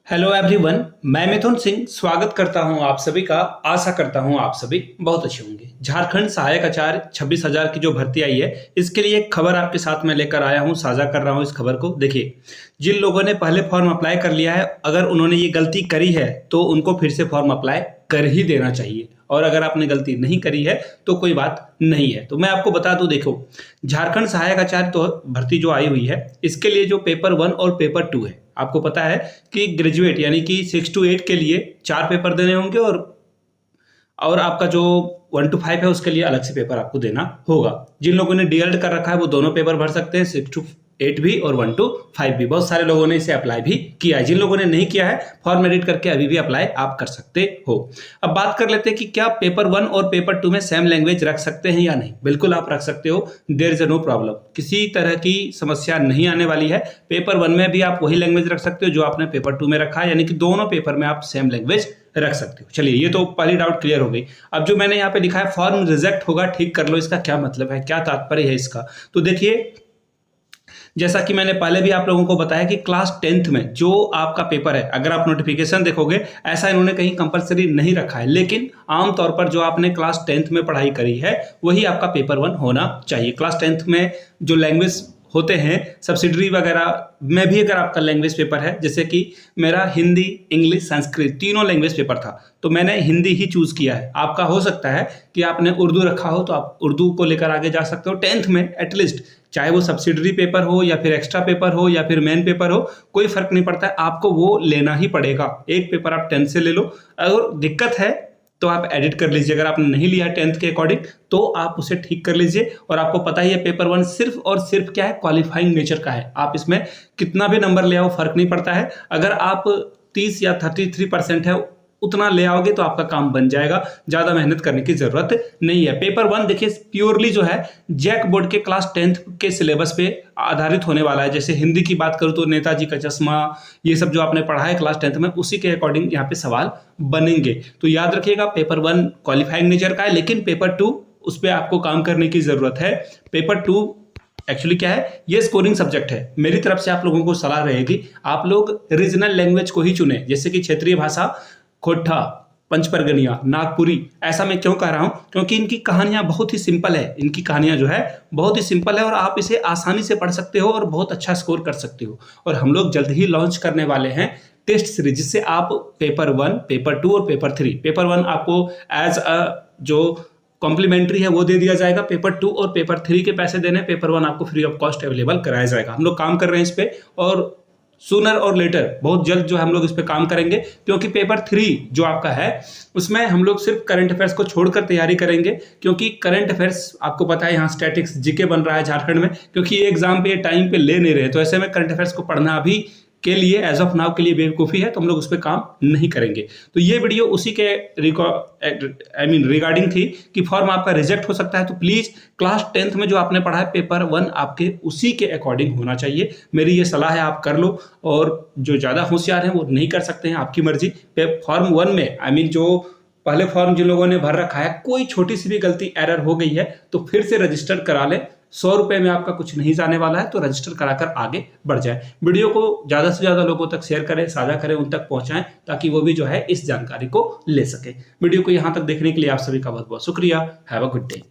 Hello everyone, मैं मिथुन सिंह स्वागत करता हूं आप सभी का। आशा करता हूं आप सभी बहुत अच्छे होंगे। झारखंड सहायक आचार्य 26,000 की जो भर्ती आई है, इसके लिए एक खबर आपके साथ में लेकर आया हूं, साझा कर रहा हूं इस खबर को। देखिए, जिन लोगों ने पहले फॉर्म अप्लाई कर लिया है, अगर उन्होंने ये गलती करी है तो उनको फिर से फॉर्म अप्लाई कर ही देना चाहिए, और अगर आपने गलती नहीं करी है तो कोई बात नहीं है। तो मैं आपको बता दूं, देखो, झारखंड सहायक आचार्य तो भर्ती जो आई हुई है, इसके लिए जो पेपर 1 और पेपर 2 है, आपको पता है कि ग्रेजुएट यानी कि 6 to 8 के लिए 4 पेपर देने होंगे, और आपका जो 1 to 5 है उसके लिए अलग से पेपर आपको देना होगा। जिन लोगों ने डीएलएड कर रखा है वो दोनों पेपर भर सकते हैं, 6 to 8 भी और 1 to 5 भी। बहुत सारे लोगों ने इसे अप्लाई भी किया है। जिन लोगों ने नहीं किया है, फॉर्म एडिट करके अभी भी अप्लाई आप कर सकते हो। अब बात कर लेते हैं कि क्या पेपर 1 और पेपर 2 में सेम लैंग्वेज रख सकते हैं या नहीं। बिल्कुल आप रख सकते हो, देयर इज नो प्रॉब्लम, किसी तरह की समस्या नहीं आने वाली है। पेपर 1 में भी आप वही लैंग्वेज रख सकते हो जो आपने पेपर 2 में रखा है, यानी कि दोनों पेपर में आप सेम लैंग्वेज रख सकते हो। चलिए, ये तो पहली डाउट क्लियर हो गई। अब जो मैंने यहाँ पे लिखा है फॉर्म रिजेक्ट होगा, ठीक कर लो, इसका क्या मतलब है, क्या तात्पर्य है इसका। तो देखिए, जैसा कि मैंने पहले भी आप लोगों को बताया कि क्लास 10th में जो आपका पेपर है, अगर आप नोटिफिकेशन देखोगे, ऐसा इन्होंने कहीं कंपलसरी नहीं रखा है, लेकिन आमतौर पर जो आपने क्लास 10th में पढ़ाई करी है वही आपका पेपर 1 होना चाहिए। क्लास 10th में जो लैंग्वेज होते हैं, सब्सिडरी वगैरह में भी अगर आपका लैंग्वेज पेपर है, जैसे कि मेरा हिंदी, इंग्लिश, संस्कृत तीनों लैंग्वेज पेपर था, तो मैंने हिंदी ही चूज किया है। आपका हो सकता है कि आपने उर्दू रखा हो, तो आप उर्दू को लेकर आगे जा सकते हो। 10th में एटलीस्ट, चाहे वो सब्सिडरी पेपर हो या फिर एक्स्ट्रा पेपर हो या फिर मेन पेपर हो, कोई फर्क नहीं पड़ता है, आपको वो लेना ही पड़ेगा। एक पेपर आप 10th से ले लो, अगर दिक्कत है तो आप एडिट कर लीजिए। अगर आपने नहीं लिया 10th के अकॉर्डिंग तो आप उसे ठीक कर लीजिए। और आपको पता ही है पेपर 1 सिर्फ और सिर्फ क्या है, क्वालिफाइंग नेचर का है। आप इसमें कितना भी नंबर ले आओ, फर्क नहीं पड़ता है। अगर आप 30 या 33% है उतना ले आओगे तो आपका काम बन जाएगा, ज्यादा मेहनत करने की जरूरत नहीं है। पेपर 1 देखिए प्योरली जो है जैक बोर्ड के क्लास 10th के सिलेबस पे आधारित होने वाला है। जैसे हिंदी की बात करूं तो नेताजी का चश्मा, ये सब जो आपने पढ़ा है क्लास 10th में, उसी के अकॉर्डिंग यहाँ पे सवाल बनेंगे। तो याद रखिएगा, पेपर 1 क्वालिफाइंग नेचर का है, लेकिन पेपर 2 उस पर आपको काम करने की जरूरत है। पेपर 2 एक्चुअली क्या है, ये स्कोरिंग सब्जेक्ट है। मेरी तरफ से आप लोगों को सलाह रहेगी, आप लोग रीजनल लैंग्वेज को ही चुने, जैसे कि क्षेत्रीय भाषा, खोटा, पंचपरगनिया, नागपुरी। ऐसा मैं क्यों कह रहा हूं, क्योंकि इनकी कहानियां बहुत ही सिंपल है। इनकी कहानियां जो है बहुत ही सिंपल है और आप इसे आसानी से पढ़ सकते हो और बहुत अच्छा स्कोर कर सकते हो। और हम लोग जल्द ही लॉन्च करने वाले हैं टेस्ट सीरीज, जिससे आप पेपर 1, पेपर 2 और पेपर 3, पेपर 1 आपको एज अ जो कॉम्प्लीमेंट्री है वो दे दिया जाएगा, पेपर 2 और पेपर 3 के पैसे देने, पेपर 1 आपको फ्री ऑफ कॉस्ट अवेलेबल कराया जाएगा। हम लोग काम कर रहे हैं इस पे, और सूनर और लेटर, बहुत जल्द जो हम लोग इस पे काम करेंगे। क्योंकि पेपर 3 जो आपका है उसमें हम लोग सिर्फ करंट अफेयर्स को छोड़कर तैयारी करेंगे, क्योंकि करंट अफेयर्स आपको पता है यहाँ स्टैटिक्स जीके बन रहा है झारखंड में, क्योंकि ये एग्जाम पे टाइम पे ले नहीं रहे, तो ऐसे में करंट अफेयर्स को पढ़ना अभी के लिए एज ऑफ नाउ के लिए बेवकूफ़ी है, तो हम लोग उस पर काम नहीं करेंगे। तो ये वीडियो उसी के रिगार्डिंग थी कि फॉर्म आपका रिजेक्ट हो सकता है, तो प्लीज क्लास 10th में जो आपने पढ़ा है पेपर 1 आपके उसी के अकॉर्डिंग होना चाहिए। मेरी ये सलाह है, आप कर लो। और जो ज़्यादा होशियार हैं वो नहीं कर सकते हैं, आपकी मर्जी। फॉर्म 1 में जो पहले फॉर्म जिन लोगों ने भर रखा है, कोई छोटी सी भी गलती, एरर हो गई है तो फिर से रजिस्टर करा ले। 100 रुपए में आपका कुछ नहीं जाने वाला है, तो रजिस्टर कराकर आगे बढ़ जाए। वीडियो को ज्यादा से ज्यादा लोगों तक शेयर करें, साझा करें, उन तक पहुंचाएं, ताकि वो भी जो है इस जानकारी को ले सके। वीडियो को यहां तक देखने के लिए आप सभी का बहुत बहुत शुक्रिया। Have a good day.